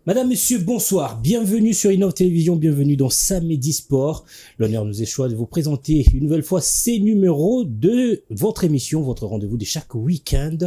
Madame, Monsieur, bonsoir. Bienvenue sur Innov Télévision, bienvenue dans Samedi Sport. L'honneur nous est choix de vous présenter une nouvelle fois ces numéros de votre émission, votre rendez-vous de chaque week-end.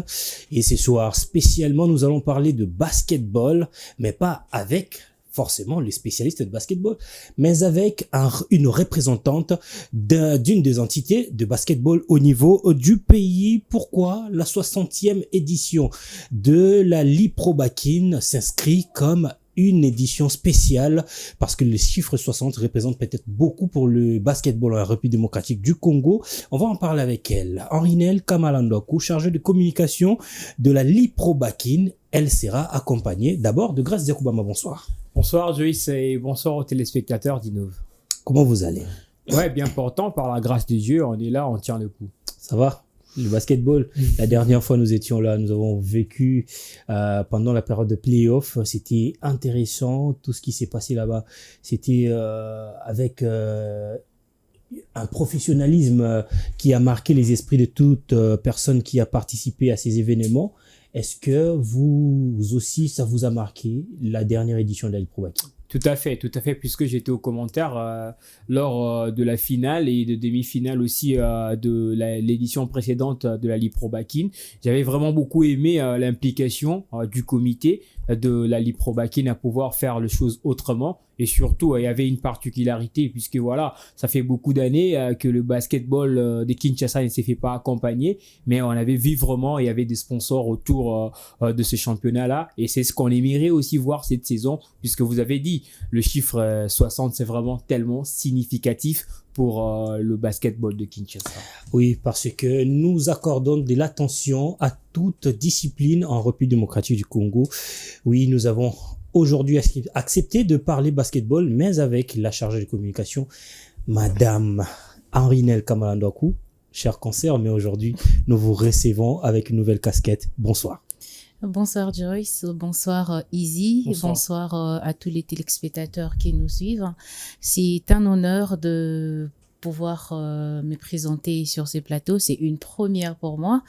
Et ce soir, spécialement, nous allons parler de basketball, mais pas avec forcément les spécialistes de basketball, mais avec une représentante d'une des entités de basketball au niveau du pays. Pourquoi la 60e édition de la Liprobakin s'inscrit comme une édition spéciale parce que le chiffre 60 représente peut-être beaucoup pour le basketball en République démocratique du Congo. On va en parler avec elle. Henrinel Kamalandoku, chargée de communication de la Liprobakin. Elle sera accompagnée d'abord de Grace Diakoubama. Bonsoir. Bonsoir Joyce et bonsoir aux téléspectateurs d'Innov. Comment vous allez? Ouais, bien portant, par la grâce de Dieu, on est là, on tient le coup. Ça va? Le basketball, la dernière fois nous étions là, nous avons vécu pendant la période de play-off, c'était intéressant, tout ce qui s'est passé là-bas, c'était avec un professionnalisme qui a marqué les esprits de toute personne qui a participé à ces événements. Est-ce que vous aussi, ça vous a marqué la dernière édition de la Liprobakin? Tout à fait, puisque j'étais aux commentaires lors de la finale et de demi-finale aussi de l'édition précédente de la Liprobakin. J'avais vraiment beaucoup aimé l'implication du comité de la Liprobakin à pouvoir faire les choses autrement. Et surtout, il y avait une particularité puisque voilà, ça fait beaucoup d'années que le basketball de Kinshasa ne s'est fait pas accompagner, mais on avait vu vraiment, il y avait des sponsors autour de ce championnat-là. Et c'est ce qu'on aimerait aussi voir cette saison, puisque vous avez dit, le chiffre 60, c'est vraiment tellement significatif pour le basketball de Kinshasa. Oui, parce que nous accordons de l'attention à toute discipline en République démocratique du Congo. Oui, nous avons aujourd'hui accepté de parler basketball, mais avec la chargée de communication, Madame Henrinel Kamalandoku, cher cancer, mais aujourd'hui, nous vous recevons avec une nouvelle casquette. Bonsoir. Bonsoir Joyce, bonsoir Izzy, bonsoir à tous les téléspectateurs qui nous suivent. C'est un honneur de pouvoir me présenter sur ce plateau. C'est une première pour moi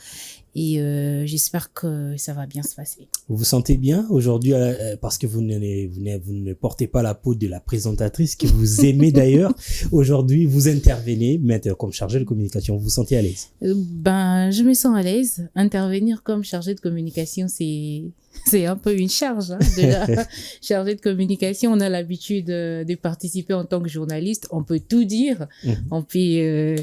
et j'espère que ça va bien se passer. Vous vous sentez bien aujourd'hui parce que vous ne portez pas la peau de la présentatrice que vous aimez d'ailleurs. Aujourd'hui, vous intervenez maintenant comme chargée de communication. Vous vous sentez à l'aise? Je me sens à l'aise. Intervenir comme chargée de communication, c'est un peu une charge. Déjà, chargée de communication, on a l'habitude de participer en tant que journaliste. On peut tout dire. On peut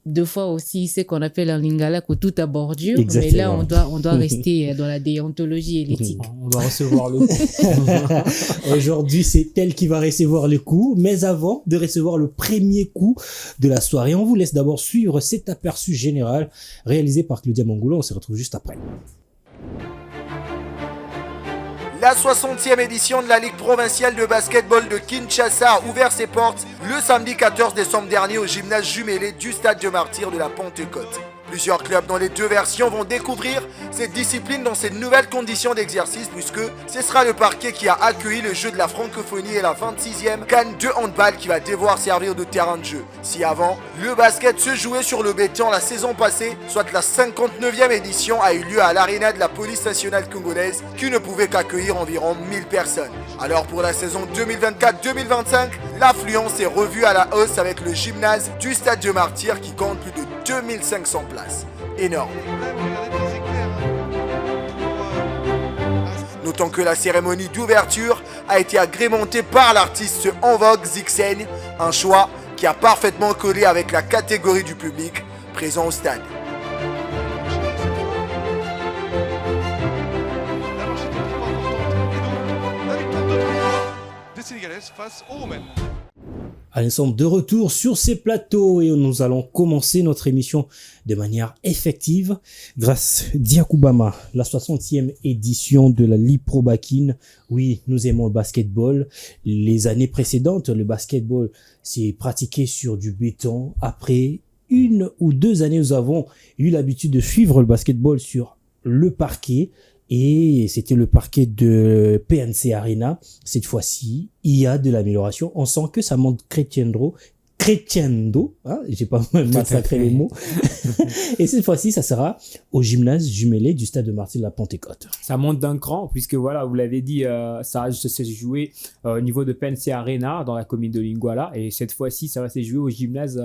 deux fois aussi, c'est qu'on appelle en lingala que tout à bordure. Exactement. Mais là, on doit rester dans la déontologie et l'éthique. On doit recevoir le coup. Aujourd'hui, c'est elle qui va recevoir le coup. Mais avant de recevoir le premier coup de la soirée, on vous laisse d'abord suivre cet aperçu général réalisé par Claudia Mangoulou. On se retrouve juste après. La 60e édition de la Ligue provinciale de basketball de Kinshasa a ouvert ses portes le samedi 14 décembre dernier au gymnase jumelé du Stade de Martyrs de la Pentecôte. Plusieurs clubs dans les deux versions vont découvrir cette discipline dans ces nouvelles conditions d'exercice puisque ce sera le parquet qui a accueilli le jeu de la francophonie et la 26e CAN de handball qui va devoir servir de terrain de jeu. Si avant, le basket se jouait sur le béton la saison passée, soit la 59e édition a eu lieu à l'aréna de la police nationale congolaise qui ne pouvait qu'accueillir environ 1000 personnes. Alors pour la saison 2024-2025, l'affluence est revue à la hausse avec le gymnase du Stade de Martyrs qui compte plus de 2500 places. Énorme. Notons que la cérémonie d'ouverture a été agrémentée par l'artiste en vogue Zixen, un choix qui a parfaitement collé avec la catégorie du public présent au stade. Face aux Romaines. Allez, nous sommes de retour sur ces plateaux et nous allons commencer notre émission de manière effective grâce à Diakoubama, la 60e édition de la Liprobakin. Oui, nous aimons le basketball. Les années précédentes, le basketball s'est pratiqué sur du béton. Après 1 ou 2 années, nous avons eu l'habitude de suivre le basketball sur le parquet. Et c'était le parquet de PNC Arena. Cette fois-ci, il y a de l'amélioration. On sent que ça monte crescendo Crescendo, hein, j'ai pas massacré les mots. Et cette fois-ci, ça sera au gymnase jumelé du stade de Martyrs de la Pentecôte. Ça monte d'un cran, puisque voilà, vous l'avez dit, ça s'est joué au niveau de Pense Arena dans la commune de Linguala. Et cette fois-ci, ça va se jouer au gymnase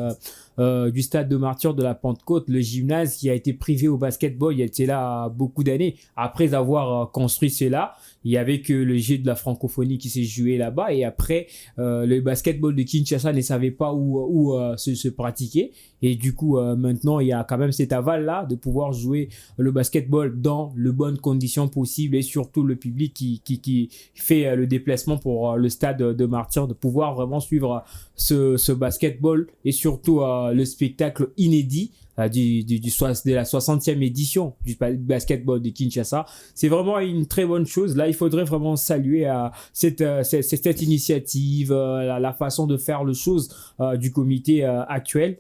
du stade de Martyrs de la Pentecôte. Le gymnase qui a été privé au basketball, il était là beaucoup d'années. Après avoir construit cela, il y avait que le jeu de la francophonie qui s'est joué là-bas. Et après, le basketball de Kinshasa ne savait pas où se pratiquer. Et du coup, maintenant, il y a quand même cet aval-là de pouvoir jouer le basketball dans les bonnes conditions possibles et surtout le public qui fait le déplacement pour le stade de Martyrs, de pouvoir vraiment suivre ce basketball et surtout le spectacle inédit de la 60e édition du basketball de Kinshasa. C'est vraiment une très bonne chose. Là, il faudrait vraiment saluer cette initiative, la façon de faire les choses du comité actuel,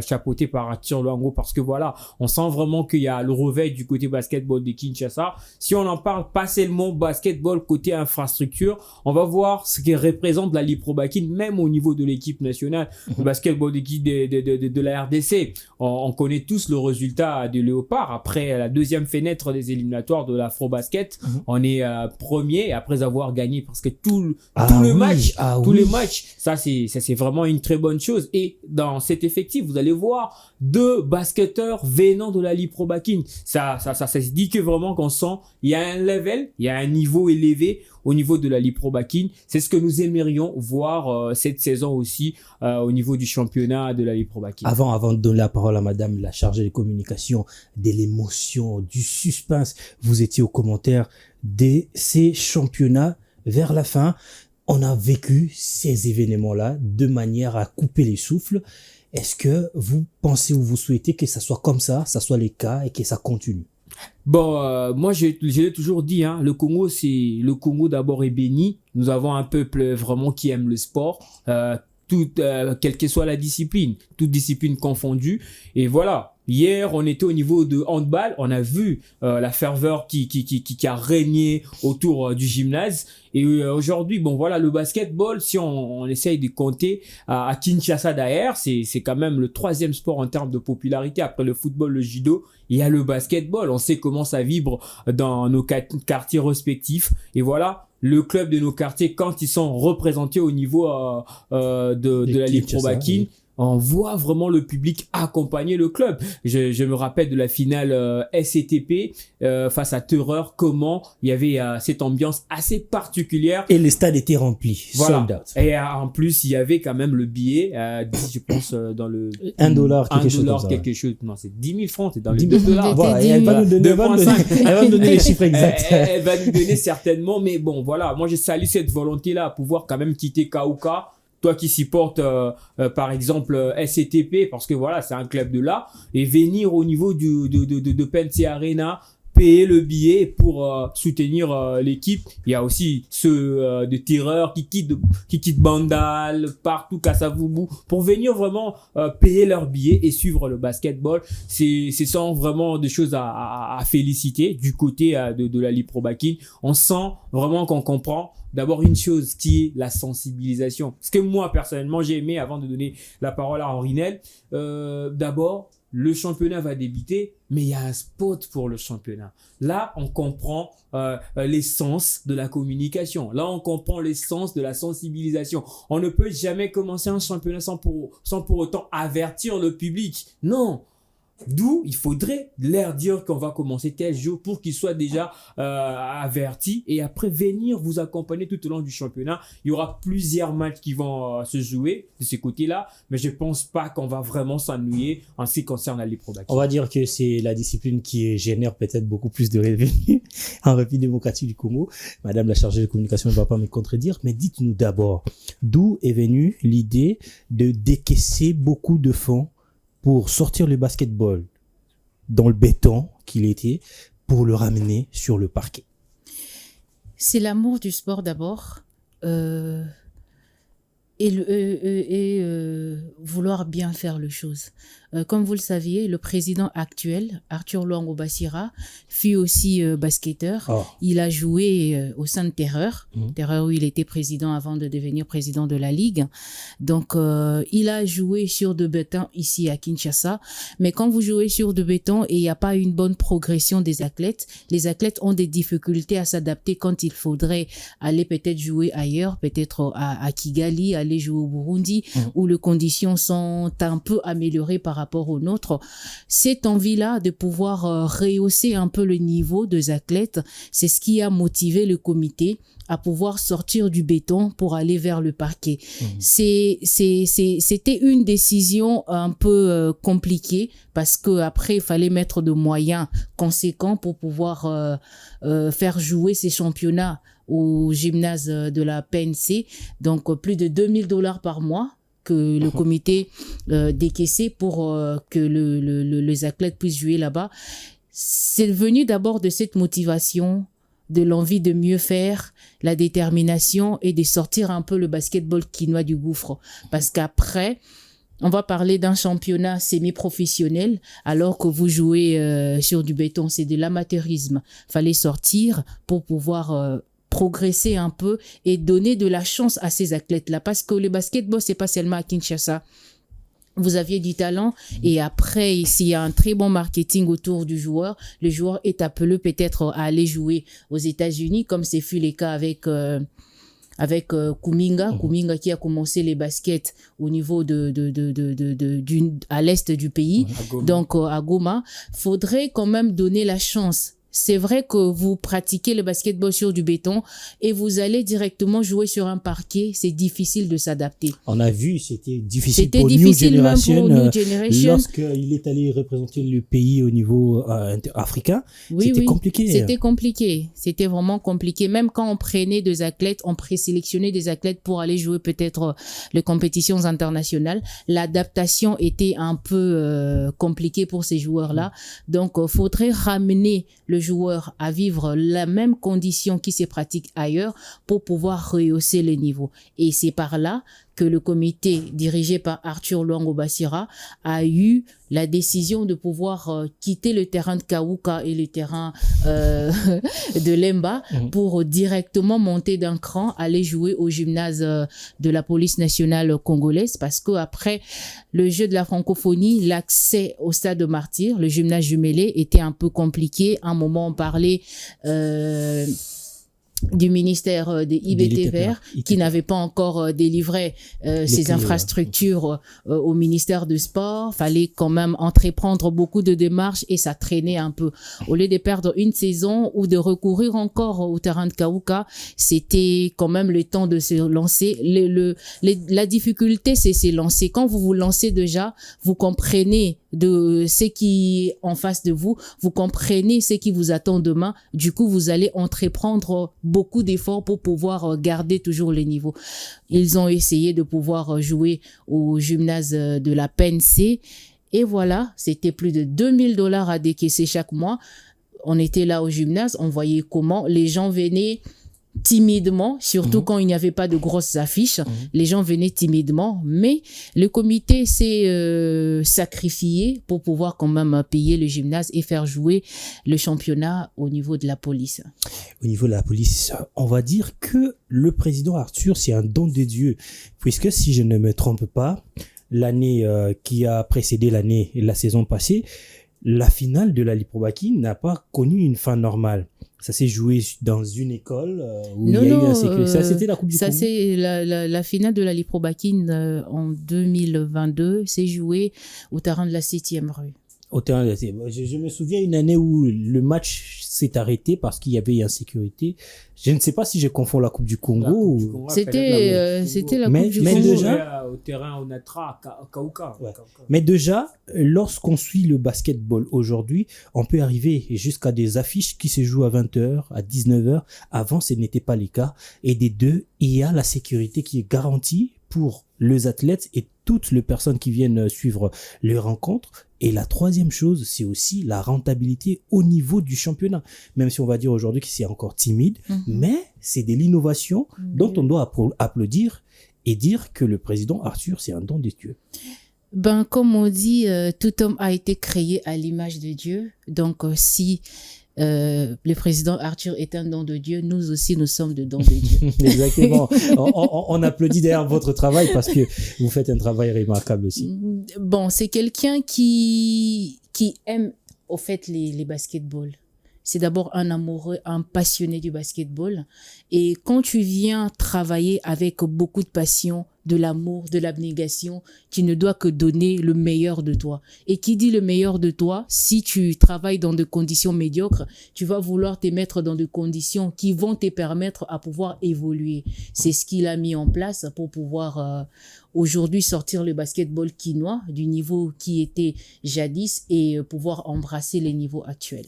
chapeauté par Arthur Luango, parce que voilà, on sent vraiment qu'il y a le réveil du côté basketball de Kinshasa. Si on en parle pas seulement basketball côté infrastructure, on va voir ce que représente la Ligue Pro Bakin, même au niveau de l'équipe nationale, le basketball de la RDC. On connaît tous le résultat de Léopard. Après la deuxième fenêtre des éliminatoires de l'Afro-Basket, on est premier après avoir gagné parce que tous les matchs, ça c'est vraiment une très bonne chose. Et dans cet effectif, vous allez voir 2 basketteurs venant de la Ligue Pro Bakin. Ça se dit que vraiment qu'on sent il y a un level, il y a un niveau élevé au niveau de la Ligue Pro Bakin. C'est ce que nous aimerions voir cette saison aussi au niveau du championnat de la Ligue Pro Bakin. Avant de donner la parole à madame la chargée de communication, de l'émotion, du suspense, vous étiez aux commentaires de ces championnats vers la fin. On a vécu ces événements-là de manière à couper les souffles. Est-ce que vous pensez ou vous souhaitez que ça soit comme ça soit le cas et que ça continue? Bon, moi je l'ai toujours dit, hein, le Congo d'abord est béni. Nous avons un peuple vraiment qui aime le sport, quelle que soit la discipline, toute discipline confondue. Et voilà. Hier, on était au niveau de handball. On a vu la ferveur qui a régné autour du gymnase. Et aujourd'hui, bon voilà, le basketball, si on essaye de compter à Kinshasa d'ailleurs, c'est quand même le 3e sport en termes de popularité après le football, le judo. Il y a le basketball. On sait comment ça vibre dans nos quartiers respectifs. Et voilà. Le club de nos quartiers, quand ils sont représentés au niveau de la Ligue Pro Bakin, on voit vraiment le public accompagner le club. Je me rappelle de la finale SCTP face à Terreur, comment il y avait cette ambiance assez particulière. Et le stade était rempli, voilà. Sold out. Et en plus, il y avait quand même le billet, je pense dans le... $1, quelque chose. Non, c'est 10 000 francs, c'est dans les 10 $2. Voilà, et elle va nous donner les chiffres exacts. Elle va nous donner certainement, mais bon, voilà. Moi, je salue cette volonté-là à pouvoir quand même quitter Kauka. Toi qui supportes par exemple SCTP, parce que voilà, c'est un club de là, et venir au niveau de Pense Arena, payer le billet pour soutenir l'équipe. Il y a aussi ceux de Terreur qui quittent Bandal, partout, Kassavubu, pour venir vraiment payer leur billet et suivre le basketball. C'est sans vraiment des choses à féliciter du côté de la Ligue Pro Bakin. On sent vraiment qu'on comprend d'abord une chose qui est la sensibilisation. Ce que moi, personnellement, j'ai aimé avant de donner la parole à Henrinel, d'abord, le championnat va débuter, mais il y a un spot pour le championnat. Là, on comprend l'essence de la communication. Là, on comprend l'essence de la sensibilisation. On ne peut jamais commencer un championnat sans pour autant avertir le public. Non. D'où il faudrait leur dire qu'on va commencer tel jour pour qu'ils soient déjà avertis et après venir vous accompagner tout au long du championnat. Il y aura plusieurs matchs qui vont se jouer de ces côtés-là, mais je pense pas qu'on va vraiment s'ennuyer en ce qui concerne la Ligue Pro Bakin. On va dire que c'est la discipline qui génère peut-être beaucoup plus de revenus en République démocratique du Congo. Madame la chargée de communication ne va pas me contredire, mais dites-nous d'abord, d'où est venue l'idée de décaisser beaucoup de fonds pour sortir le basketball dans le béton qu'il était, pour le ramener sur le parquet? C'est l'amour du sport d'abord, et vouloir bien faire les choses. comme vous le saviez, le président actuel, Arthur Luango Bassira, fut aussi basketteur. Oh. Il a joué au sein de Terreur. Terreur, où il était président avant de devenir président de la Ligue. Donc, il a joué sur de béton ici à Kinshasa. Mais quand vous jouez sur de béton et il n'y a pas une bonne progression des athlètes, les athlètes ont des difficultés à s'adapter quand il faudrait aller peut-être jouer ailleurs, peut-être à Kigali, aller jouer au Burundi, où les conditions sont un peu améliorées par rapport aux nôtres. Cette envie-là de pouvoir rehausser un peu le niveau des athlètes, c'est ce qui a motivé le comité à pouvoir sortir du béton pour aller vers le parquet. C'était une décision un peu compliquée parce que après il fallait mettre de moyens conséquents pour pouvoir faire jouer ces championnats au gymnase de la PNC. Donc plus de $2000 par mois que le comité décaissait pour que les athlètes puissent jouer là-bas. C'est venu d'abord de cette motivation, de l'envie de mieux faire, la détermination et de sortir un peu le basketball quinois du gouffre. Parce qu'après, on va parler d'un championnat semi-professionnel alors que vous jouez sur du béton, c'est de l'amateurisme. Fallait sortir pour pouvoir progresser un peu et donner de la chance à ces athlètes-là. Parce que le basketball, c'est pas seulement à Kinshasa. Vous aviez du talent et après, s'il y a un très bon marketing autour du joueur, le joueur est appelé peut-être à aller jouer aux États-Unis, comme c'est fut le cas avec Kuminga. Kuminga qui a commencé les baskets au niveau à l'est du pays, donc à Goma. Faudrait quand même donner la chance. C'est vrai que vous pratiquez le basketball sur du béton et vous allez directement jouer sur un parquet. C'est difficile de s'adapter. On a vu, c'était difficile pour New Generation lorsqu'il est allé représenter le pays au niveau africain. C'était compliqué. C'était compliqué. C'était vraiment compliqué. Même quand on prenait des athlètes, on présélectionnait des athlètes pour aller jouer peut-être les compétitions internationales. L'adaptation était un peu compliquée pour ces joueurs-là. Donc, faudrait ramener le joueur à vivre la même condition qui se pratique ailleurs pour pouvoir rehausser le niveau. Et c'est par là que le comité dirigé par Arthur Luango Bassira a eu la décision de pouvoir quitter le terrain de Kawuka et le terrain de Lemba pour directement monter d'un cran, aller jouer au gymnase de la police nationale congolaise parce que après le jeu de la francophonie, l'accès au stade de Martyr, le gymnase jumelé était un peu compliqué. À un moment, on parlait du ministère des IBT qui n'avait pas encore délivré ses infrastructures au ministère du Sport. Fallait quand même entreprendre beaucoup de démarches et ça traînait un peu. Au lieu de perdre une saison ou de recourir encore au terrain de Kawuka, c'était quand même le temps de se lancer. La difficulté, c'est se lancer. Quand vous vous lancez déjà, vous comprenez de ce qui est en face de vous, vous comprenez ce qui vous attend demain. Du coup, vous allez entreprendre beaucoup d'efforts pour pouvoir garder toujours les niveaux. Ils ont essayé de pouvoir jouer au gymnase de la PNC et voilà, c'était plus de $2000 à décaisser chaque mois. On était là au gymnase, on voyait comment les gens venaient timidement, surtout quand il n'y avait pas de grosses affiches. Les gens venaient timidement, mais le comité s'est sacrifié pour pouvoir quand même payer le gymnase et faire jouer le championnat au niveau de la police. Au niveau de la police, on va dire que le président Arthur, c'est un don de Dieu, puisque si je ne me trompe pas, l'année qui a précédé la saison passée, la finale de la Ligue Pro Bakin n'a pas connu une fin normale. Ça s'est joué dans une école où il y a eu un sécurité. Ça, c'était la Coupe du Congo. Ça, c'est la finale de la Ligue Pro Bakin en 2022. C'est joué au terrain de la 7e rue. Au terrain de la 7e. Je me souviens une année où le match s'est arrêté parce qu'il y avait insécurité. Je ne sais pas si je confonds la Coupe du Congo. C'était la Coupe du Congo. Mais déjà, au terrain Onatra, à Kawuka. Ouais. Mais déjà, lorsqu'on suit le basketball aujourd'hui, on peut arriver jusqu'à des affiches qui se jouent à 20h, à 19h. Avant, ce n'était pas le cas. Et des deux, il y a la sécurité qui est garantie pour les athlètes et toutes les personnes qui viennent suivre les rencontres. Et la troisième chose, c'est aussi la rentabilité au niveau du championnat. Même si on va dire aujourd'hui que c'est encore timide, mais c'est de l'innovation dont on doit applaudir et dire que le président Arthur, c'est un don des dieux. Comme on dit, tout homme a été créé à l'image de Dieu. Donc, si le président Arthur est un don de Dieu, nous aussi, nous sommes des dons de Dieu. Exactement. On applaudit derrière votre travail parce que vous faites un travail remarquable aussi. Bon, c'est quelqu'un qui aime, au fait, les basketballs. C'est d'abord un amoureux, un passionné du basketball. Et quand tu viens travailler avec beaucoup de passion, de l'amour, de l'abnégation, tu ne dois que donner le meilleur de toi. Et qui dit le meilleur de toi, si tu travailles dans des conditions médiocres, tu vas vouloir te mettre dans des conditions qui vont te permettre à pouvoir évoluer. C'est ce qu'il a mis en place pour pouvoir aujourd'hui sortir le basketball quinois du niveau qui était jadis et pouvoir embrasser les niveaux actuels.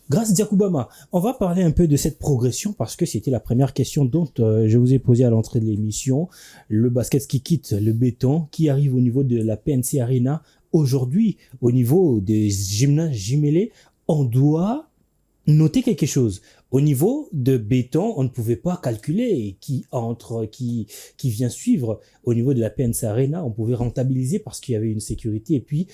Grâce Diakoubama, on va parler un peu de cette progression parce que c'était la première question dont je vous ai posé à l'entrée de l'émission. Le basket qui quitte le béton, qui arrive au niveau de la PNC Arena. Aujourd'hui, au niveau des gymnases jumelés, on doit noter quelque chose. Au niveau de béton, on ne pouvait pas calculer qui entre, qui vient suivre. Au niveau de la PNC Arena, on pouvait rentabiliser parce qu'il y avait une sécurité et puis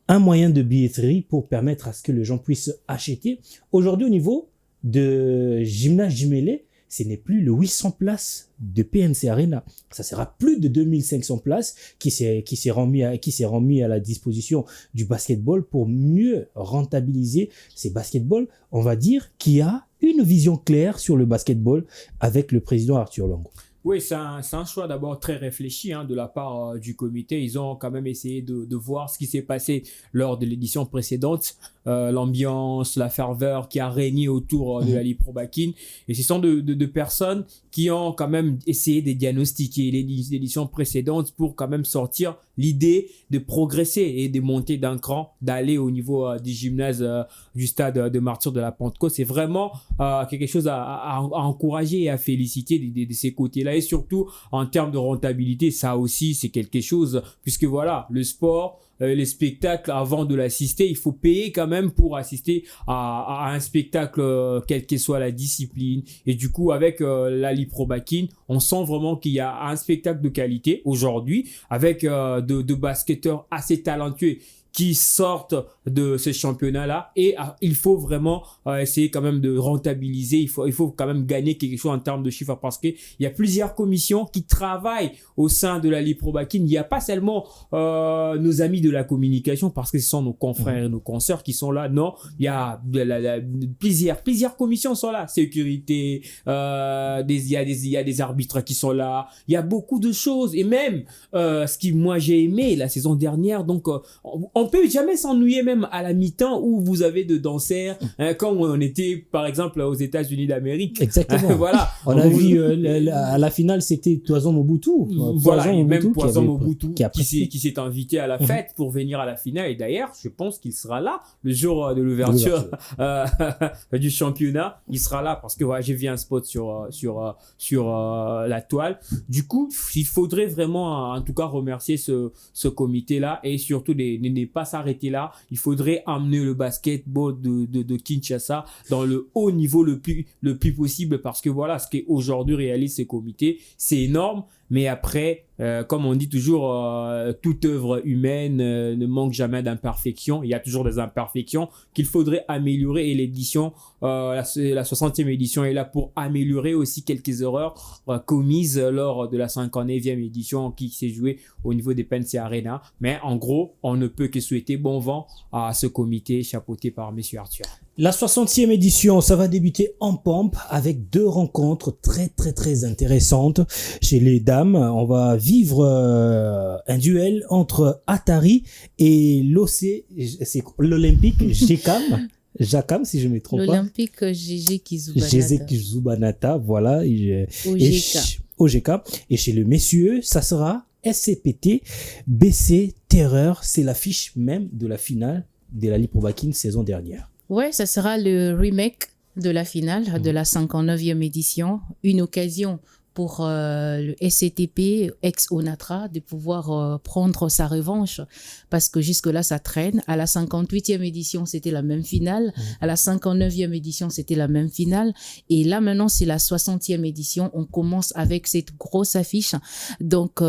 un moyen de billetterie pour permettre à ce que les gens puissent acheter. Aujourd'hui, au niveau de gymnase jumelé, ce n'est plus le 800 places de PNC Arena. Ça sera plus de 2500 places qui s'est remis à la disposition du basketball pour mieux rentabiliser ces basketballs. On va dire qu'il y a une vision claire sur le basketball avec le président Arthur Longo. Oui, c'est un choix d'abord très réfléchi de la part du comité. Ils ont quand même essayé de voir ce qui s'est passé lors de l'édition précédente, l'ambiance, la ferveur qui a régné autour de la Ligue Pro Bakin. Et ce sont de personnes qui ont quand même essayé de diagnostiquer l'édition précédente pour quand même sortir l'idée de progresser et de monter d'un cran, d'aller au niveau du gymnase du stade de Martyrs de la Pentecôte. C'est vraiment quelque chose à encourager et à féliciter de ces côtés-là. Et surtout, en termes de rentabilité, ça aussi, c'est quelque chose, puisque voilà, le sport, les spectacles, avant de l'assister, il faut payer quand même pour assister à un spectacle, quelle que soit la discipline. Et du coup, avec la Ligue Pro Bakin, on sent vraiment qu'il y a un spectacle de qualité aujourd'hui, avec de basketteurs assez talentueux qui sortent de ce championnat-là, et il faut vraiment essayer quand même de rentabiliser, il faut quand même gagner quelque chose en termes de chiffres, parce qu'il y a plusieurs commissions qui travaillent au sein de la Ligue Pro Bakin. Il n'y a pas seulement nos amis de la communication, parce que ce sont nos confrères et nos consoeurs qui sont là, non, il y a plusieurs commissions sont là, sécurité, il y a des arbitres qui sont là, il y a beaucoup de choses, et même ce qui moi j'ai aimé la saison dernière, donc on peut jamais s'ennuyer même à la mi-temps où vous avez de danseurs, comme on était par exemple aux États-Unis d'Amérique. Exactement. Voilà. On a vu à la finale, c'était Toison Mobutu. Voilà, et même Poison Mobutu qui s'est invité à la fête pour venir à la finale. Et d'ailleurs, je pense qu'il sera là le jour de l'ouverture du championnat. Il sera là parce que ouais, j'ai vu un spot sur la toile. Du coup, il faudrait vraiment en tout cas remercier ce comité-là, et surtout ne pas s'arrêter là. Il faudrait amener le basketball de Kinshasa dans le haut niveau le plus possible, parce que voilà, ce qu'aujourd'hui réalise ces comités, c'est énorme. Mais après, comme on dit toujours, toute œuvre humaine ne manque jamais d'imperfection. Il y a toujours des imperfections qu'il faudrait améliorer, et l'édition, la 60e édition est là pour améliorer aussi quelques erreurs commises lors de la 59e édition qui s'est jouée au niveau des PNC Arena. Mais en gros, on ne peut que souhaiter bon vent à ce comité chapeauté par M. Arthur. La 60e édition, ça va débuter en pompe avec 2 rencontres très intéressantes. Chez les dames, on va vivre un duel entre Atari et l'Olympique Jacam, si je ne me trompe pas. L'Olympique GG Kizubanata, voilà. OGK. Et chez les messieurs, ça sera SCPT BC Terreur. C'est l'affiche même de la finale de la Ligue Pro Bakin saison dernière. Ouais, ça sera le remake de la finale de la 59e édition. Une occasion pour le SCTP, ex-Onatra, de pouvoir prendre sa revanche, parce que jusque-là, ça traîne. À la 58e édition, c'était la même finale. À la 59e édition, c'était la même finale. Et là, maintenant, c'est la 60e édition. On commence avec cette grosse affiche. Donc,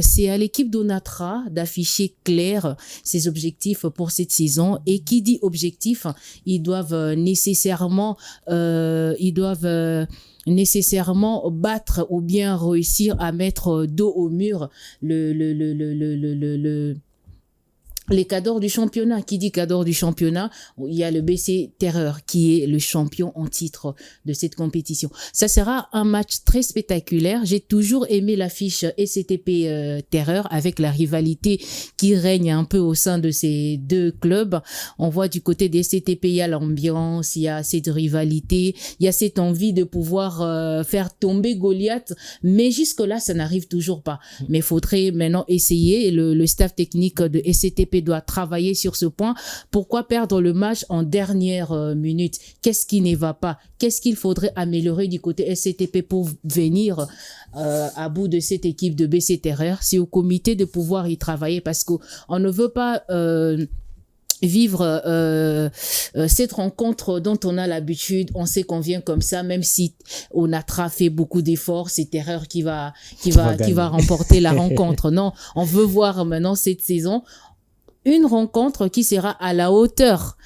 c'est à l'équipe d'Onatra d'afficher clair ses objectifs pour cette saison. Et qui dit objectif, ils doivent nécessairement battre ou bien réussir à mettre dos au mur les cadors du championnat. Qui dit cadors du championnat, il y a le BC Terreur qui est le champion en titre de cette compétition. Ça sera un match très spectaculaire. J'ai toujours aimé l'affiche SCTP Terreur avec la rivalité qui règne un peu au sein de ces deux clubs. On voit du côté des SCTP, il y a l'ambiance, il y a cette rivalité, il y a cette envie de pouvoir faire tomber Goliath, mais jusque-là, ça n'arrive toujours pas. Mais il faudrait maintenant essayer. Le staff technique de SCTP doit travailler sur ce point. Pourquoi perdre le match en dernière minute? Qu'est-ce qui ne va pas? Qu'est-ce qu'il faudrait améliorer du côté SCTP pour venir à bout de cette équipe de BC Terreur? C'est au comité de pouvoir y travailler, parce qu'on ne veut pas vivre cette rencontre dont on a l'habitude. On sait qu'on vient comme ça, même si Onatra fait beaucoup d'efforts, c'est Terreur qui va remporter la rencontre. Non, on veut voir maintenant cette saison une rencontre qui sera à la hauteur.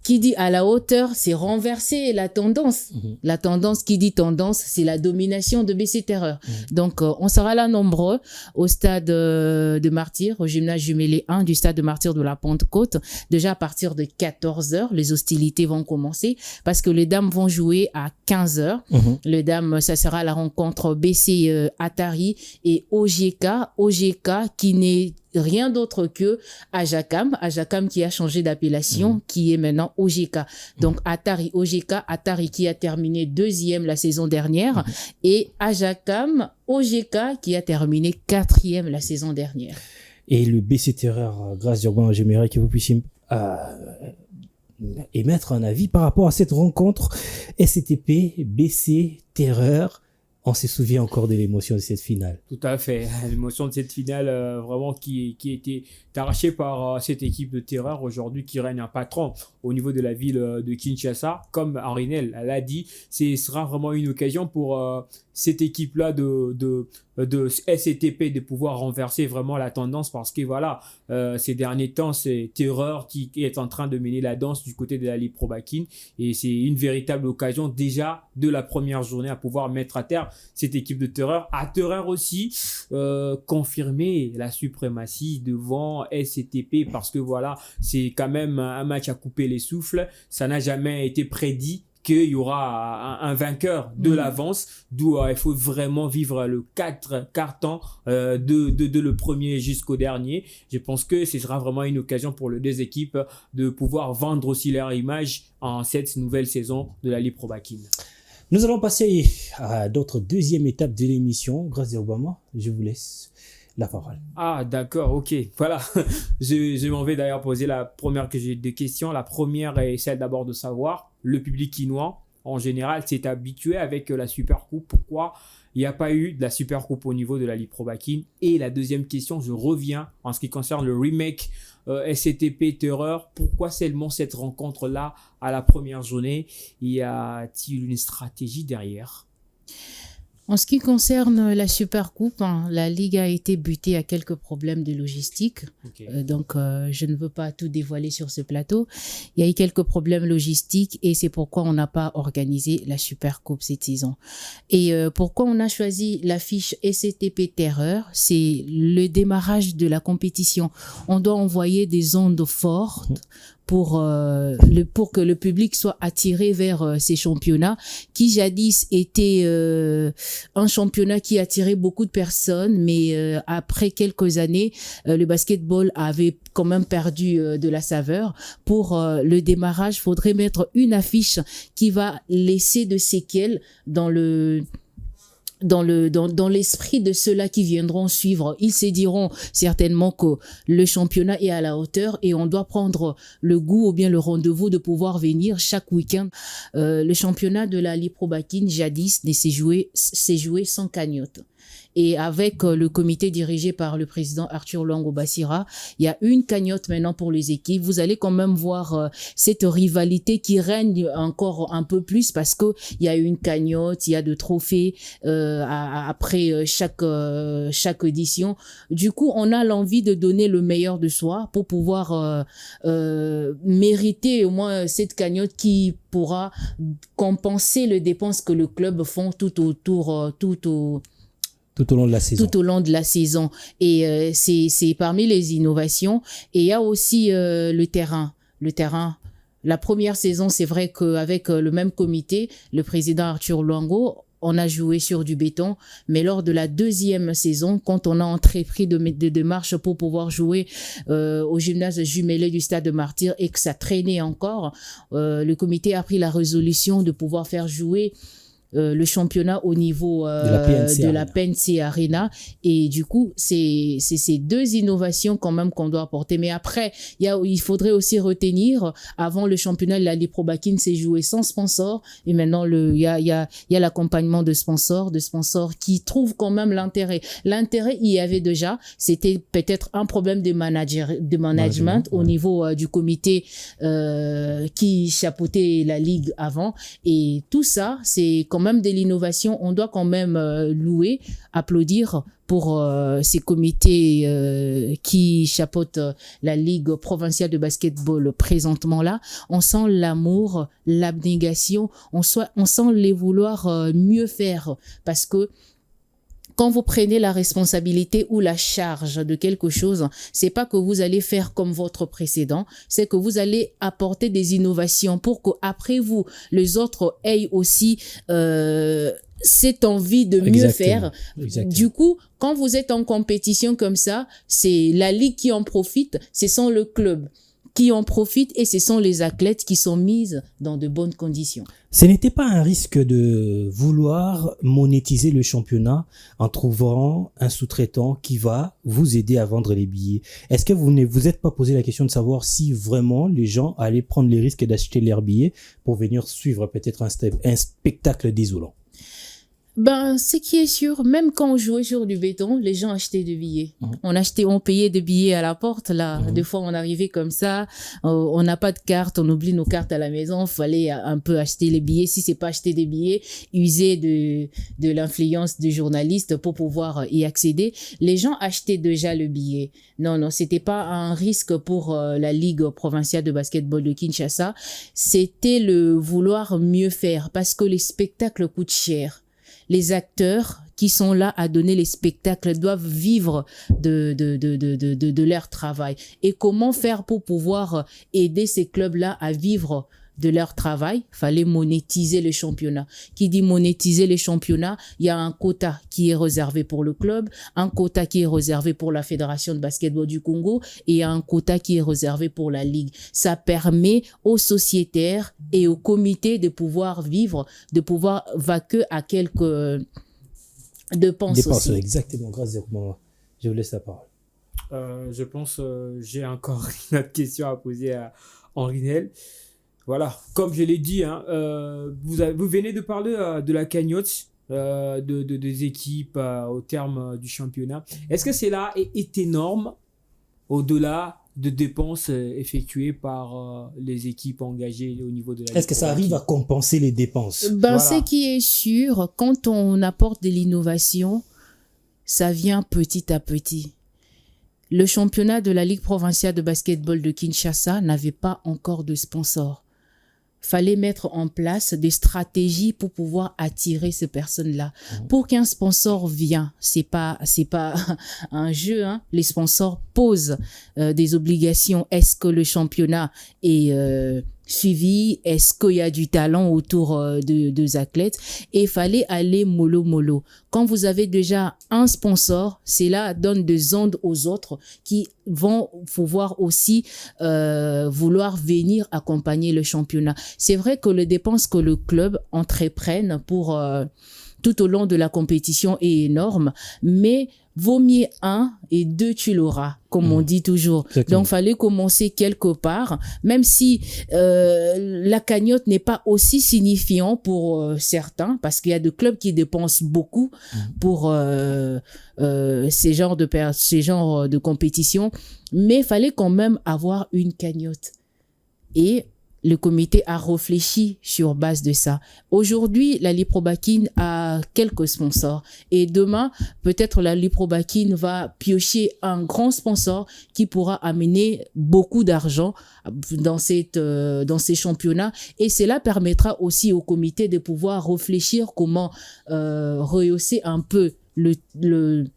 Qui dit à la hauteur, c'est renverser la tendance. La tendance, qui dit tendance, c'est la domination de BC Terreur. Donc, on sera là nombreux au stade de Martyrs, au gymnase jumelé 1 du stade de Martyrs de la Pentecôte. Déjà à partir de 14h, les hostilités vont commencer, parce que les dames vont jouer à 15h. Les dames, ça sera la rencontre BC Atari et OGK. OGK qui n'est rien d'autre que Ajakam qui a changé d'appellation, qui est maintenant OGK. Donc Atari, OGK, Atari qui a terminé 2e la saison dernière, et Ajakam, OGK qui a terminé 4e la saison dernière. Et le BC Terreur, grâce Urbain, j'aimerais que vous puissiez émettre un avis par rapport à cette rencontre SCTP, BC Terreur. On se souvient encore de l'émotion de cette finale. Tout à fait. L'émotion de cette finale, vraiment, qui était arrachée par cette équipe de Terreur aujourd'hui, qui règne un patron au niveau de la ville de Kinshasa. Comme Arinel l'a dit, ce sera vraiment une occasion pour cette équipe-là de SCTP de pouvoir renverser vraiment la tendance, parce que voilà, ces derniers temps, c'est Terreur qui est en train de mener la danse du côté de la Ligue Pro Bakin, et c'est une véritable occasion déjà de la première journée à pouvoir mettre à terre cette équipe de Terreur. À Terreur aussi, confirmer la suprématie devant SCTP, parce que voilà, c'est quand même un match à couper les souffles. Ça n'a jamais été prédit qu'il y aura un vainqueur de l'avance, d'où il faut vraiment vivre le carton de le premier jusqu'au dernier. Je pense que ce sera vraiment une occasion pour les deux équipes de pouvoir vendre aussi leur image en cette nouvelle saison de la Ligue Pro Bakin. Nous allons passer à notre deuxième étape de l'émission. Grâce à Obama, je vous laisse la parole. Ah, d'accord, ok. Voilà. Je m'en vais d'ailleurs poser la première que j'ai deux questions. La première est celle d'abord de savoir, le public quinois, en général, s'est habitué avec la Super Coupe. Pourquoi il n'y a pas eu de la Super Coupe au niveau de la Ligue Pro Bakin? Et la deuxième question, je reviens en ce qui concerne le remake SCTP Terreur. Pourquoi seulement cette rencontre-là à la première journée? Y a-t-il une stratégie derrière? En ce qui concerne la Super Coupe, la Ligue a été butée à quelques problèmes de logistique. Okay. Donc, je ne veux pas tout dévoiler sur ce plateau. Il y a eu quelques problèmes logistiques et c'est pourquoi on n'a pas organisé la Super Coupe cette saison. Et pourquoi on a choisi l'affiche SCTP Terreur? C'est le démarrage de la compétition. On doit envoyer des ondes fortes pour que le public soit attiré vers ces championnats qui jadis étaient un championnat qui attirait beaucoup de personnes, mais après quelques années, le basketball avait quand même perdu de la saveur. Pour le démarrage, faudrait mettre une affiche qui va laisser de séquelles dans dans l'esprit de ceux-là qui viendront suivre, ils se diront certainement que le championnat est à la hauteur et on doit prendre le goût ou bien le rendez-vous de pouvoir venir chaque week-end. Le championnat de la Ligue Pro Bakin, jadis, s'est joué sans cagnotte. Et avec le comité dirigé par le président Arthur Longo Bassira, il y a une cagnotte maintenant pour les équipes. Vous allez quand même voir cette rivalité qui règne encore un peu plus parce que il y a une cagnotte, il y a de trophées après chaque édition. Du coup, on a l'envie de donner le meilleur de soi pour pouvoir mériter au moins cette cagnotte qui pourra compenser les dépenses que le club font tout au long de la saison. Tout au long de la saison. Et c'est parmi les innovations. Et il y a aussi le terrain. Le terrain. La première saison, c'est vrai qu'avec le même comité, le président Arthur Longo, on a joué sur du béton. Mais lors de la deuxième saison, quand on a entrepris de démarches pour pouvoir jouer au gymnase jumelé du Stade de Martyrs et que ça traînait encore, le comité a pris la résolution de pouvoir faire jouer le championnat au niveau de la PNC Arena. Et du coup, c'est ces deux innovations quand même qu'on doit apporter. Mais après, il faudrait aussi retenir, avant le championnat, la Ligue Pro Bakin s'est joué sans sponsor. Et maintenant, il y a l'accompagnement de sponsors qui trouvent quand même l'intérêt. L'intérêt, il y avait déjà. C'était peut-être un problème de management au niveau du comité qui chapeautait la Ligue avant. Et tout ça, c'est quand même de l'innovation. On doit quand même louer, applaudir pour ces comités qui chapeautent la Ligue provinciale de basketball présentement là. On sent l'amour, l'abnégation, on sent les vouloir mieux faire parce que quand vous prenez la responsabilité ou la charge de quelque chose, c'est pas que vous allez faire comme votre précédent, c'est que vous allez apporter des innovations pour qu'après vous, les autres aient aussi cette envie de mieux faire. Exactement. Du coup, quand vous êtes en compétition comme ça, c'est la ligue qui en profite, ce sont le club qui en profitent et ce sont les athlètes qui sont mises dans de bonnes conditions. Ce n'était pas un risque de vouloir monétiser le championnat en trouvant un sous-traitant qui va vous aider à vendre les billets? Est-ce que vous ne vous êtes pas posé la question de savoir si vraiment les gens allaient prendre les risques d'acheter leurs billets pour venir suivre peut-être un spectacle désolant? Ben, ce qui est sûr, même quand on jouait sur du béton, les gens achetaient des billets. On payait des billets à la porte, là. Des fois, on arrivait comme ça, on n'a pas de carte, on oublie nos cartes à la maison, fallait un peu acheter les billets. Si c'est pas acheter des billets, user de l'influence du journaliste pour pouvoir y accéder. Les gens achetaient déjà le billet. Non, c'était pas un risque pour la Ligue provinciale de basketball de Kinshasa. C'était le vouloir mieux faire parce que les spectacles coûtent cher. Les acteurs qui sont là à donner les spectacles doivent vivre de leur travail. Et comment faire pour pouvoir aider ces clubs-là à vivre de leur travail? Fallait monétiser le championnat. Qui dit monétiser les championnats, il y a un quota qui est réservé pour le club, un quota qui est réservé pour la Fédération de basketball du Congo et un quota qui est réservé pour la Ligue. Ça permet aux sociétaires et aux comités de pouvoir vivre, de pouvoir vaquer à quelques dépenses aussi. Exactement. Grâce à moi. Je vous laisse la parole. Je pense j'ai encore une autre question à poser à Henri Nel. Voilà, comme je l'ai dit, hein, vous venez de parler de la cagnotte des équipes au terme du championnat. Est-ce que cela est énorme au-delà de dépenses effectuées par les équipes engagées au niveau de la Ligue? Est-ce que ça arrive à compenser les dépenses? Voilà. Ce qui est sûr, quand on apporte de l'innovation, ça vient petit à petit. Le championnat de la Ligue provinciale de basketball de Kinshasa n'avait pas encore de sponsor. Fallait mettre en place des stratégies pour pouvoir attirer ces personnes-là. Pour qu'un sponsor vienne, c'est pas un jeu, hein. Les sponsors posent des obligations. Est-ce que le championnat est suivi? Est-ce qu'il y a du talent autour de athlètes? Et il fallait aller mollo. Quand vous avez déjà un sponsor, cela donne des ondes aux autres qui vont pouvoir aussi vouloir venir accompagner le championnat. C'est vrai que les dépenses que le club entreprenne pour tout au long de la compétition est énorme, mais vaut mieux 1 et 2 tu l'auras, comme on dit toujours. Exactement. Donc, fallait commencer quelque part, même si la cagnotte n'est pas aussi signifiant pour certains, parce qu'il y a des clubs qui dépensent beaucoup pour ces genres de compétitions, mais fallait quand même avoir une cagnotte. Et le comité a réfléchi sur base de ça. Aujourd'hui, la Liprobakin a quelques sponsors. Et demain, peut-être la Liprobakin va piocher un grand sponsor qui pourra amener beaucoup d'argent dans ces championnats. Et cela permettra aussi au comité de pouvoir réfléchir comment rehausser un peu le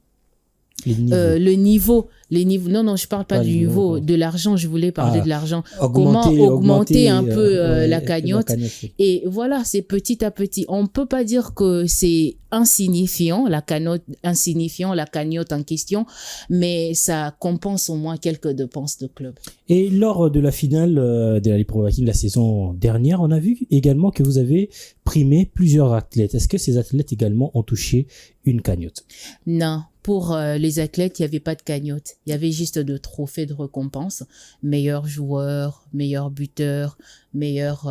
niveau. Non, je parle pas du niveau de l'argent, je voulais parler de l'argent. Comment augmenter un peu la cagnotte. Et voilà, c'est petit à petit. On peut pas dire que c'est insignifiant, la cagnotte en question, mais ça compense au moins quelques dépenses de club. Et lors de la finale de la Liprobakin la saison dernière, on a vu également que vous avez primé plusieurs athlètes. Est-ce que ces athlètes également ont touché une cagnotte? Non. Pour les athlètes, il n'y avait pas de cagnotte. Il y avait juste de trophées de récompense. Meilleur joueur, meilleur buteur, meilleur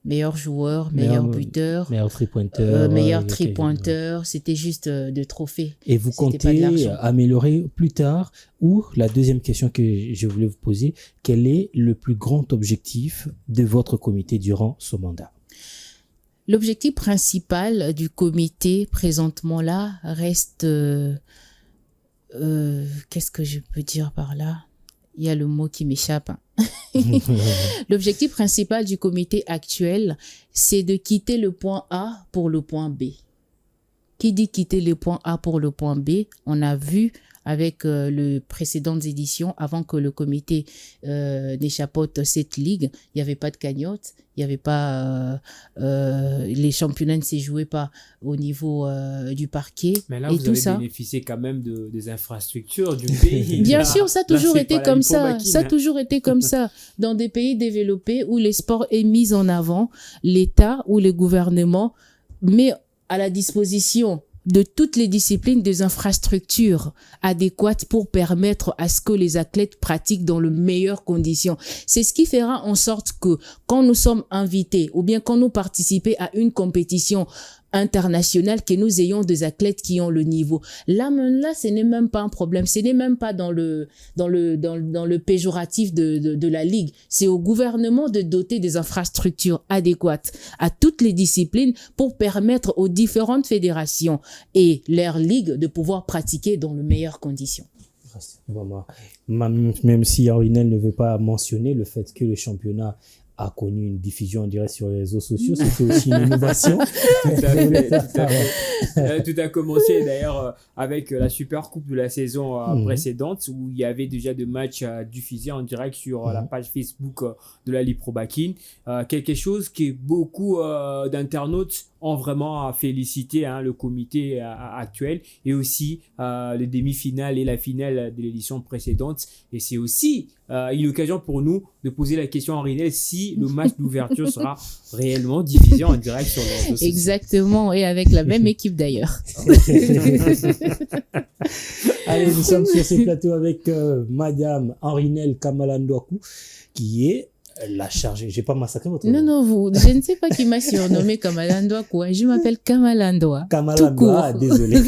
buteur, meilleur three-pointer. meilleur three-pointer. C'était juste de trophées. Et vous comptez améliorer plus tard? Ou la deuxième question que je voulais vous poser, quel est le plus grand objectif de votre comité durant ce mandat? L'objectif principal du comité présentement là reste, qu'est-ce que je peux dire par là? Il y a le mot qui m'échappe. L'objectif principal du comité actuel, c'est de quitter le point A pour le point B. Qui dit quitter le point A pour le point B, on a vu avec les précédentes éditions, avant que le comité n'échappote cette ligue, il n'y avait pas de cagnotte, il n'y avait pas les championnats ne s'est joué pas au niveau du parquet. Mais là, et vous tout avez ça. bénéficié quand même des infrastructures du pays. Bien sûr, ça a toujours été comme ça. Ça a toujours toujours été comme ça. Dans des pays développés où les sports est mis en avant, l'État ou le gouvernement met à la disposition de toutes les disciplines des infrastructures adéquates pour permettre à ce que les athlètes pratiquent dans les meilleures conditions. C'est ce qui fera en sorte que quand nous sommes invités ou bien quand nous participons à une compétition internationale, que nous ayons des athlètes qui ont le niveau. Là, ce n'est même pas un problème. Ce n'est même pas dans le péjoratif de la ligue. C'est au gouvernement de doter des infrastructures adéquates à toutes les disciplines pour permettre aux différentes fédérations et leurs ligues de pouvoir pratiquer dans les meilleures conditions. Même si Henri-Nel ne veut pas mentionner le fait que le championnat a connu une diffusion en direct sur les réseaux sociaux, c'était aussi une innovation. Tout a commencé d'ailleurs avec la Super Coupe de la saison précédente, où il y avait déjà des matchs diffusés en direct sur la page Facebook de la Liprobakin. Quelque chose que beaucoup d'internautes ont vraiment félicité le comité actuel, et aussi les demi-finales et la finale de l'édition précédente. Et c'est aussi une occasion pour nous de poser la question à Henri-Nel si le match d'ouverture sera réellement diffusé en direct sur les réseaux sociaux. Exactement, et avec la même équipe d'ailleurs. Allez, nous sommes sur ce plateau avec Madame Henri-Nel Kamalandouakou, qui est la chargée. J'ai pas massacré votre nom. Non, je ne sais pas qui m'a surnommé Kamalandoa, quoi. Je m'appelle Kamalandoa. Kamalandoa, désolé.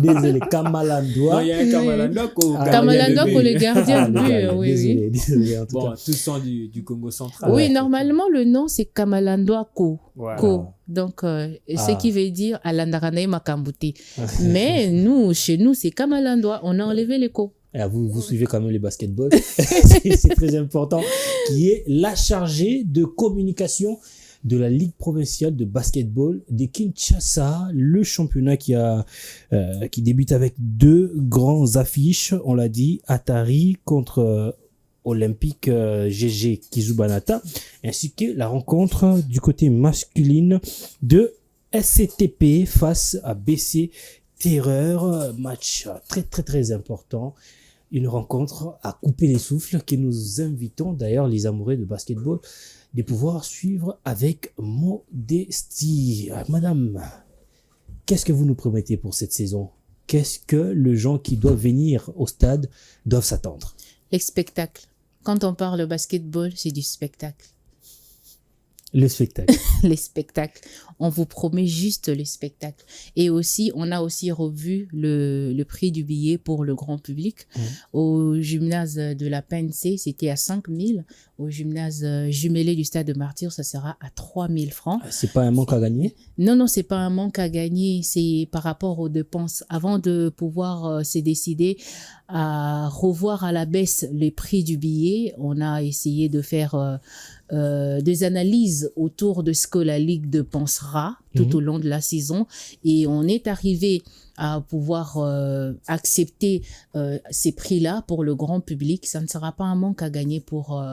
Désolé, Kamalandoa. Non, il y a un Kamalandoa Kamalandoa, le gardien de but. Oui. Désolé, en tout cas. Tous sont du Congo central. Oui, normalement, le nom, c'est Kamalandoa Ko. Voilà. Ko. Donc, ce qui veut dire Alandaranaï Makambuti. Mais chez nous, c'est Kamalandoa. On a enlevé les Ko. Vous suivez quand même les basketballs. C'est très important. Qui est la chargée de communication de la Ligue provinciale de basketball de Kinshasa, le championnat qui débute avec deux grands affiches. On l'a dit, Atari contre Olympique GG Kizubanata, ainsi que la rencontre du côté masculine de SCTP face à BC Terreur. Match très très très important. une rencontre à couper les souffles que nous invitons d'ailleurs les amoureux de basketball de pouvoir suivre avec modestie. Madame, qu'est-ce que vous nous promettez pour cette saison? Qu'est-ce que les gens qui doivent venir au stade doivent s'attendre? Les spectacles. Quand on parle basketball, c'est du spectacle. Le spectacle. Les spectacles. On vous promet juste les spectacles. Et aussi, on a aussi revu le prix du billet pour le grand public. Au gymnase de la PNC, c'était à 5 000. Au gymnase jumelé du Stade de Martyrs, ça sera à 3 000 francs. C'est pas un manque à gagner? Non, c'est pas un manque à gagner. C'est par rapport aux dépenses. Avant de pouvoir se décider à revoir à la baisse les prix du billet, on a essayé de faire des analyses autour de ce que la Ligue dépensera tout au long de la saison, et on est arrivé à pouvoir accepter ces prix-là pour le grand public. Ça ne sera pas un manque à gagner pour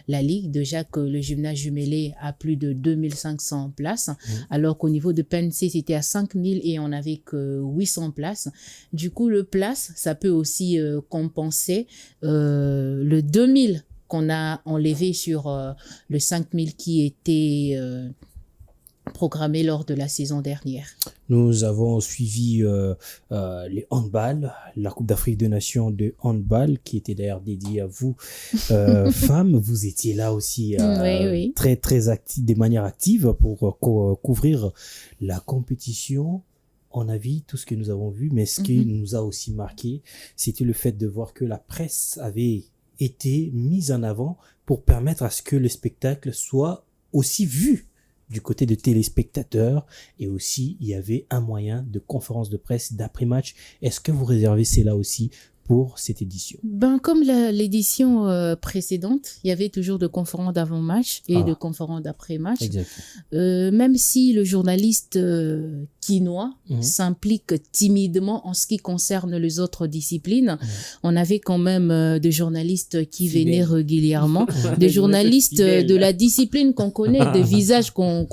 la Ligue. Déjà que le gymnase jumelé a plus de 2500 places, alors qu'au niveau de PNC, c'était à 5000 et on n'avait que 800 places. Du coup, le place, ça peut aussi compenser le 2000 qu'on a enlevé sur le 5000 qui était programmé lors de la saison dernière. Nous avons suivi les handball, la Coupe d'Afrique des Nations de handball qui était d'ailleurs dédiée à vous, femmes. Vous étiez là aussi oui. très très active, de manière active pour couvrir la compétition. On a vu tout ce que nous avons vu, mais ce qui nous a aussi marqué, c'était le fait de voir que la presse avait été mise en avant pour permettre à ce que le spectacle soit aussi vu du côté de téléspectateurs, et aussi il y avait un moyen de conférence de presse d'après-match. Est-ce que vous réservez cela aussi pour cette édition? Comme l'édition précédente, il y avait toujours de conférences d'avant-match et de conférences d'après-match. Même si le journaliste quinois s'implique timidement en ce qui concerne les autres disciplines, on avait quand même des journalistes qui venaient régulièrement, des journalistes de la discipline qu'on connaît, des visages qu'on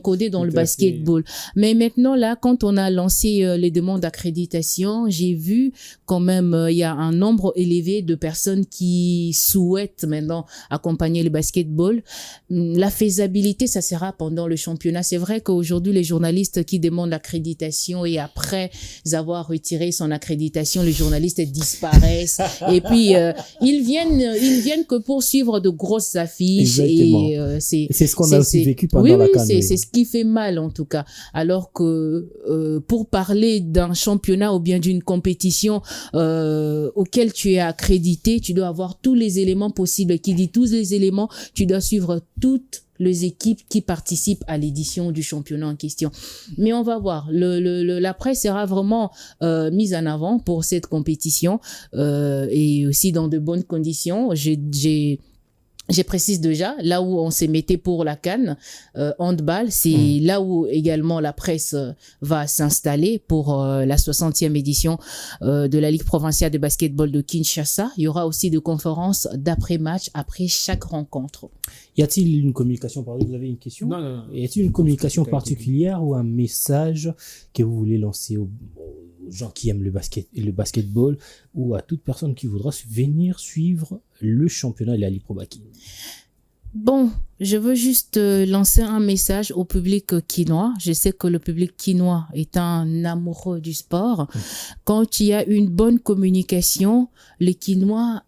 connaît dans le basketball. Mais maintenant, là, quand on a lancé les demandes d'accréditation, j'ai vu quand même il y a un nombre élevé de personnes qui souhaitent maintenant accompagner le basketball. La faisabilité, ça sera pendant le championnat. C'est vrai qu'aujourd'hui, les journalistes qui demandent l'accréditation et après avoir retiré son accréditation, les journalistes disparaissent. Et puis, ils viennent que pour suivre de grosses affiches. Et c'est ce qu'on a aussi vécu pendant la CAN. C'est ce qui fait mal en tout cas. Alors que pour parler d'un championnat ou bien d'une compétition auquel tu es accrédité, tu dois avoir tous les éléments possibles. Qui dit tous les éléments, tu dois suivre toutes les équipes qui participent à l'édition du championnat en question. Mais on va voir. La presse sera vraiment mise en avant pour cette compétition et aussi dans de bonnes conditions. Je précise déjà, là où on s'est metté pour la CAN, handball, c'est là où également la presse va s'installer pour la 60e édition de la Ligue provinciale de basketball de Kinshasa. Il y aura aussi des conférences d'après-match, après chaque rencontre. Y a-t-il une communication, pardon, vous avez une question? Non. Y a-t-il une communication particulière ou un message que vous voulez lancer aux gens qui aiment le basketball ou à toute personne qui voudra venir suivre le championnat de la Ligue Pro Basketball? Je veux juste lancer un message au public quinois. Je sais que le public quinois est un amoureux du sport. Quand il y a une bonne communication, les Quinois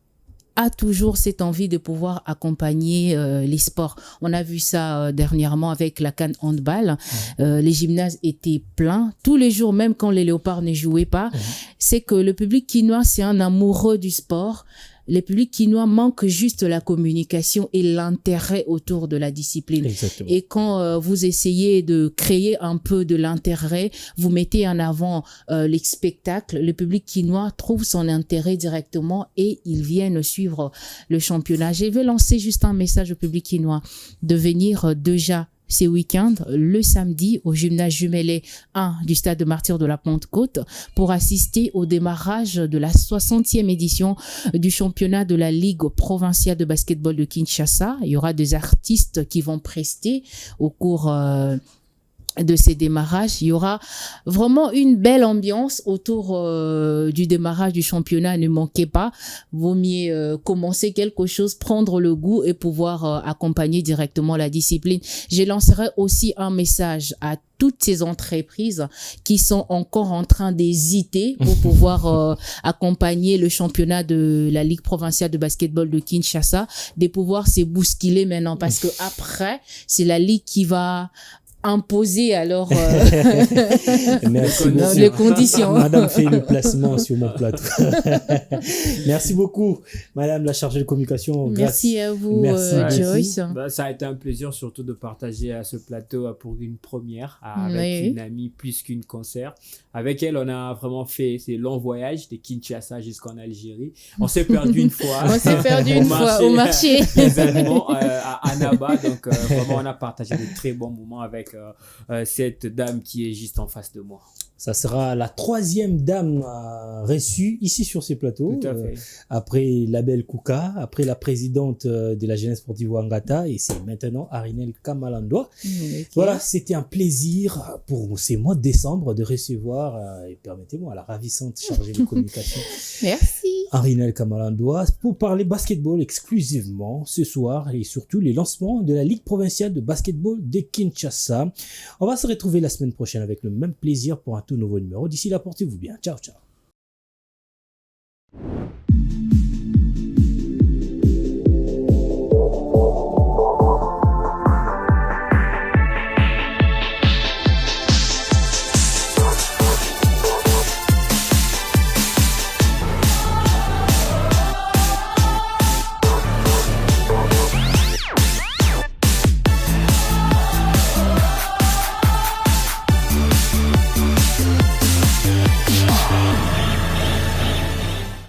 a toujours cette envie de pouvoir accompagner les sports. On a vu ça dernièrement avec la CAN handball. Les gymnases étaient pleins tous les jours, même quand les léopards ne jouaient pas. C'est que le public quinois, c'est un amoureux du sport. Les publics quinois manquent juste la communication et l'intérêt autour de la discipline. Exactement. Et quand vous essayez de créer un peu de l'intérêt, vous mettez en avant les spectacles, le public quinois trouve son intérêt directement et ils viennent suivre le championnat. Je vais lancer juste un message au public quinois de venir déjà ces week-ends, le samedi, au gymnase jumelé 1 du Stade de Martyrs de la Pentecôte pour assister au démarrage de la 60e édition du championnat de la Ligue provinciale de basketball de Kinshasa. Il y aura des artistes qui vont prester au cours de ces démarrages. Il y aura vraiment une belle ambiance autour du démarrage du championnat. Ne manquez pas. Vaut mieux commencer quelque chose, prendre le goût et pouvoir accompagner directement la discipline. Je lancerai aussi un message à toutes ces entreprises qui sont encore en train d'hésiter pour pouvoir accompagner le championnat de la Ligue provinciale de basketball de Kinshasa, de pouvoir se bousculer maintenant parce que après, c'est la Ligue qui va imposer alors Merci, les conditions. Madame fait le placement sur mon plateau. Merci beaucoup, Madame la chargée de communication. Merci à vous, Merci Joyce. Ça a été un plaisir surtout de partager à ce plateau pour une première avec une amie plus qu'une concert. Avec elle, on a vraiment fait ces longs voyages de Kinshasa jusqu'en Algérie. On s'est perdu une fois. On s'est perdu une fois au marché. Les Allemands à Annaba. Donc, vraiment, on a partagé de très bons moments avec cette dame qui est juste en face de moi. Ça sera la 3e dame reçue ici sur ces plateaux. Tout à fait. Après la belle Kouka, après la présidente de la jeunesse sportive Wangata, et c'est maintenant Arinel Kamalandoa. Okay. Voilà, c'était un plaisir pour ces mois de décembre de recevoir, et permettez-moi, la ravissante chargée de communication. Merci. Arinel Kamalandoa pour parler basketball exclusivement ce soir et surtout les lancements de la Ligue provinciale de basketball de Kinshasa. On va se retrouver la semaine prochaine avec le même plaisir pour un tout nouveau numéro. D'ici là, portez-vous bien. Ciao, ciao.